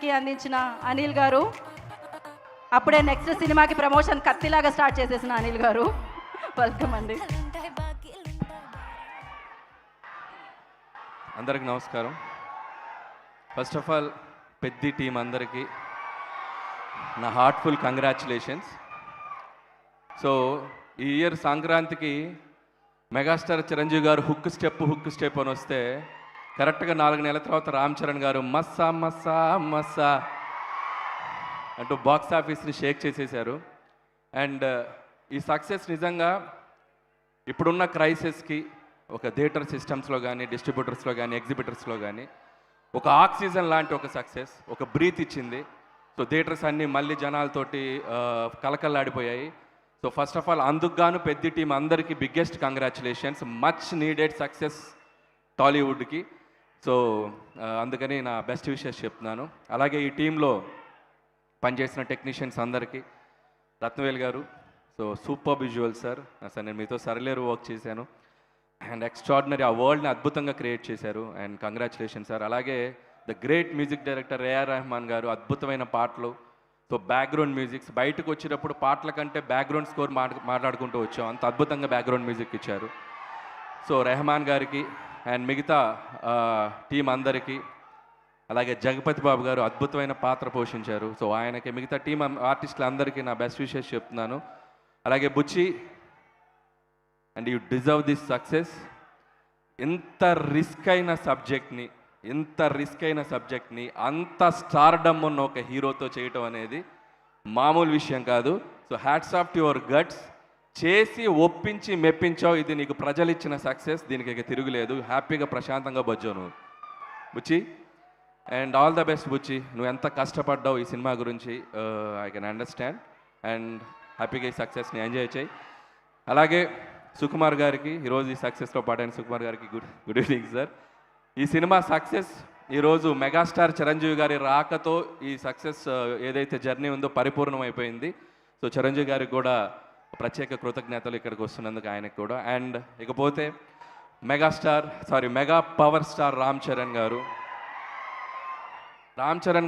కి అందించిన అనిల్ గారు, అప్పుడే నెక్స్ట్ సినిమాకి ప్రమోషన్ కత్తిలాగా స్టార్ట్ చేసేసిన అనిల్ గారు, వెల్కమ్ అండి. అందరికి నమస్కారం. ఫస్ట్ ఆఫ్ ఆల్ పెద్ద టీం అందరికీ నా హార్ట్ఫుల్ కంగ్రాచులేషన్స్. సో ఈ ఇయర్ సంక్రాంతికి మెగాస్టార్ చిరంజీవి గారు హుక్ స్టెప్ అని వస్తే కరెక్ట్గా 4 నెలల తర్వాత రామ్ చరణ్ గారు మస్సా మస్సా మస్సా అంటూ బాక్స్ ఆఫీస్ని షేక్ చేసేసారు. అండ్ ఈ సక్సెస్ నిజంగా ఇప్పుడున్న క్రైసిస్కి ఒక థియేటర్ సిస్టమ్స్లో కానీ, డిస్ట్రిబ్యూటర్స్లో కానీ, ఎగ్జిబిటర్స్లో కానీ ఒక ఆక్సిజన్ లాంటి ఒక సక్సెస్, ఒక బ్రీత్ ఇచ్చింది. సో థియేటర్స్ అన్నీ మళ్ళీ జనాలతోటి కలకల్లాడిపోయాయి. సో ఫస్ట్ ఆఫ్ ఆల్ అందుకు గాను పెద్ద టీం అందరికీ biggest congratulations. Much needed success టాలీవుడ్కి. సో అందుకని నా బెస్ట్ విషెస్ చెప్తున్నాను. అలాగే ఈ టీంలో పనిచేసిన టెక్నీషియన్స్ అందరికీ, రత్నవేల్ గారు, సో సూపర్ విజువల్ సార్. అసలు నేను మీతో సరిలేరు వర్క్ చేశాను అండ్ ఎక్స్ట్రాడినరీ, ఆ వరల్డ్ని అద్భుతంగా క్రియేట్ చేశారు అండ్ కంగ్రాచులేషన్ సార్. అలాగే the great music director AR Rahman garu, అద్భుతమైన పాటలు. సో బ్యాక్గ్రౌండ్ మ్యూజిక్స్ బయటకు వచ్చేటప్పుడు పాటల కంటే బ్యాక్గ్రౌండ్ స్కోర్ మాట్లాడుకుంటూ వచ్చాం, అంత అద్భుతంగా బ్యాక్గ్రౌండ్ మ్యూజిక్ ఇచ్చారు. సో రెహమాన్ గారికి అండ్ మిగతా టీం అందరికీ, అలాగే జగపతి బాబు గారు అద్భుతమైన పాత్ర పోషించారు. సో ఆయనకి, మిగతా టీం ఆర్టిస్టులు అందరికీ నా బెస్ట్ విషెస్ చెప్తున్నాను. అలాగే Buchi, and you deserve this success. ఇంత రిస్క్ అయిన సబ్జెక్ట్ని అంత స్టార్డమ్ ఉన్న ఒక హీరోతో చేయటం అనేది మామూలు విషయం కాదు. So hats off to your guts. చేసి ఒప్పించి మెప్పించావు. ఇది నీకు ప్రజలు ఇచ్చిన సక్సెస్, దీనికి ఇక తిరుగులేదు. హ్యాపీగా ప్రశాంతంగా బజ్జావు నువ్వు బుచ్చి. అండ్ ఆల్ ద బెస్ట్ బుచ్చి. నువ్వు ఎంత కష్టపడ్డావు ఈ సినిమా గురించి ఐ కెన్ అండర్స్టాండ్. అండ్ హ్యాపీగా ఈ సక్సెస్ని ఎంజాయ్ చేయి. అలాగే సుకుమార్ గారికి, ఈరోజు ఈ సక్సెస్లో పాటైన సుకుమార్ గారికి గుడ్ ఈవినింగ్ సార్. ఈ సినిమా సక్సెస్ ఈరోజు మెగాస్టార్ చిరంజీవి గారి రాకతో ఈ సక్సెస్ ఏదైతే జర్నీ ఉందో పరిపూర్ణమైపోయింది. సో చిరంజీవి గారికి కూడా ప్రత్యేక కృతజ్ఞతలు ఇక్కడికి వస్తున్నందుకు, ఆయనకు కూడా. అండ్ ఇకపోతే mega power star Ram Charan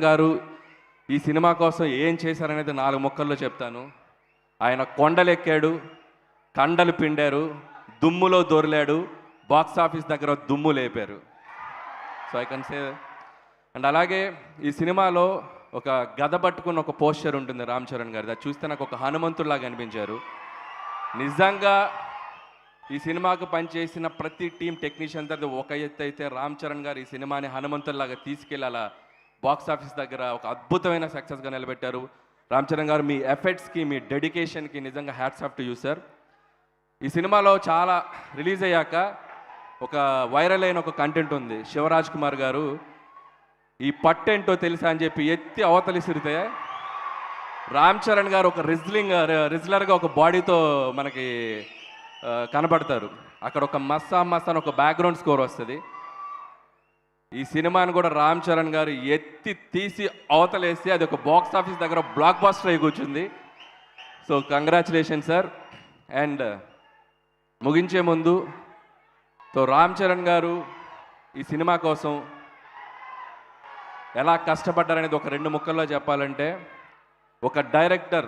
గారు ఈ సినిమా కోసం ఏం చేశారనేది 4 ముక్కల్లో చెప్తాను. ఆయన కొండలెక్కాడు, కండలు పిండారు, దుమ్ములో దొర్లాడు, బాక్స్ ఆఫీస్ దగ్గర దుమ్ము లేపారు. So I can say. And అలాగే ఈ సినిమాలో ఒక గద పట్టుకున్న ఒక పోస్టర్ ఉంటుంది రామ్ చరణ్ గారిది. అది చూస్తే నాకు ఒక హనుమంతుడిలాగా అనిపించారు. నిజంగా ఈ సినిమాకు పనిచేసిన ప్రతి టీం టెక్నీషియన్ దగ్గర ఒక ఎత్తు అయితే, రామ్ చరణ్ గారు ఈ సినిమాని హనుమంతుడిలాగా తీసుకెళ్ళి అలా బాక్స్ ఆఫీస్ దగ్గర ఒక అద్భుతమైన సక్సెస్గా నిలబెట్టారు. రామ్ చరణ్ గారు, మీ ఎఫర్ట్స్కి, మీ డెడికేషన్కి నిజంగా hats off to you sir. ఈ సినిమాలో చాలా రిలీజ్ అయ్యాక ఒక వైరల్ అయిన ఒక కంటెంట్ ఉంది. శివరాజ్ కుమార్ గారు ఈ పట్టేంటో తెలుసా అని చెప్పి ఎత్తి అవతలిసిరితే రామ్ చరణ్ గారు ఒక రిజ్లర్గా ఒక బాడీతో మనకి కనబడతారు. అక్కడ ఒక మస్సా అని ఒక బ్యాక్గ్రౌండ్ స్కోర్ వస్తుంది. ఈ సినిమాని కూడా రామ్ చరణ్ గారు ఎత్తి తీసి అవతలేసి అది ఒక బాక్స్ ఆఫీస్ దగ్గర బ్లాక్ బాస్టర్ అయి కూర్చుంది. So congratulation sir. అండ్ ముగించే ముందు, సో రామ్ చరణ్ గారు ఈ సినిమా కోసం ఎలా కష్టపడ్డారనేది ఒక 2 ముక్కల్లో చెప్పాలంటే, ఒక డైరెక్టర్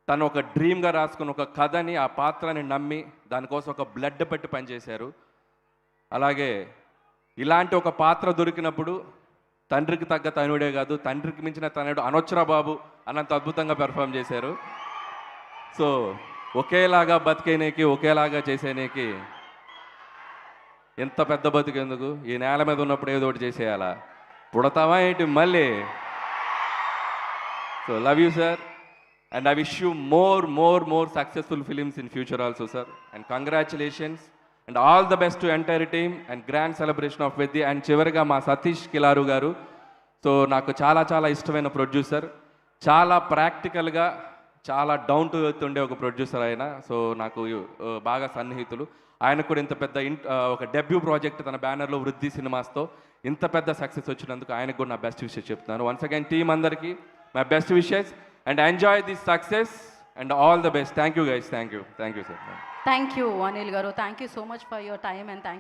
తను ఒక డ్రీమ్గా రాసుకున్న ఒక కథని, ఆ పాత్రని నమ్మి దానికోసం ఒక బ్లడ్ పెట్టి పనిచేశారు. అలాగే ఇలాంటి ఒక పాత్ర దొరికినప్పుడు తండ్రికి తగ్గ తనుడే కాదు, తండ్రికి మించిన తనుడు అనొచ్చురా బాబు అన్నంత అద్భుతంగా పెర్ఫామ్ చేశారు. సో ఒకేలాగా బతికేనేకి, ఒకేలాగా చేసేనేకి ఎంత పెద్ద బతికేందుకు, ఈ నేల మీద ఉన్నప్పుడు ఏదో ఒకటి చేసేయాలా, పుడతావా ఏంటి మళ్ళీ. So love you sir and I wish you more successful films in future also sir. And congratulations and all the best to entire team and grand celebration of వెద్ది. అండ్ చివరిగా మా సతీష్ కిలారు గారు, సో నాకు చాలా ఇష్టమైన ప్రొడ్యూసర్. చాలా ప్రాక్టికల్గా, చాలా డౌన్ టు ఎర్త్ ఉండే ఒక ప్రొడ్యూసర్ ఆయన. సో నాకు బాగా సన్నిహితులు. ఆయనకు కూడా ఇంత పెద్ద ఒక డెబ్యూ ప్రాజెక్ట్ తన బ్యానర్లో వృద్ధి సినిమాస్తో ఇంత పెద్ద సక్సెస్ వచ్చినందుకు ఆయనకు కూడా నా బెస్ట్ విషెస్ చెప్తున్నాను. వన్స్ అగైన్ టీం అందరికీ my best wishes and enjoy this success and all the best. Thank you guys. Thank you sir. Thank you Anil garu. Thank you so much for your time and thank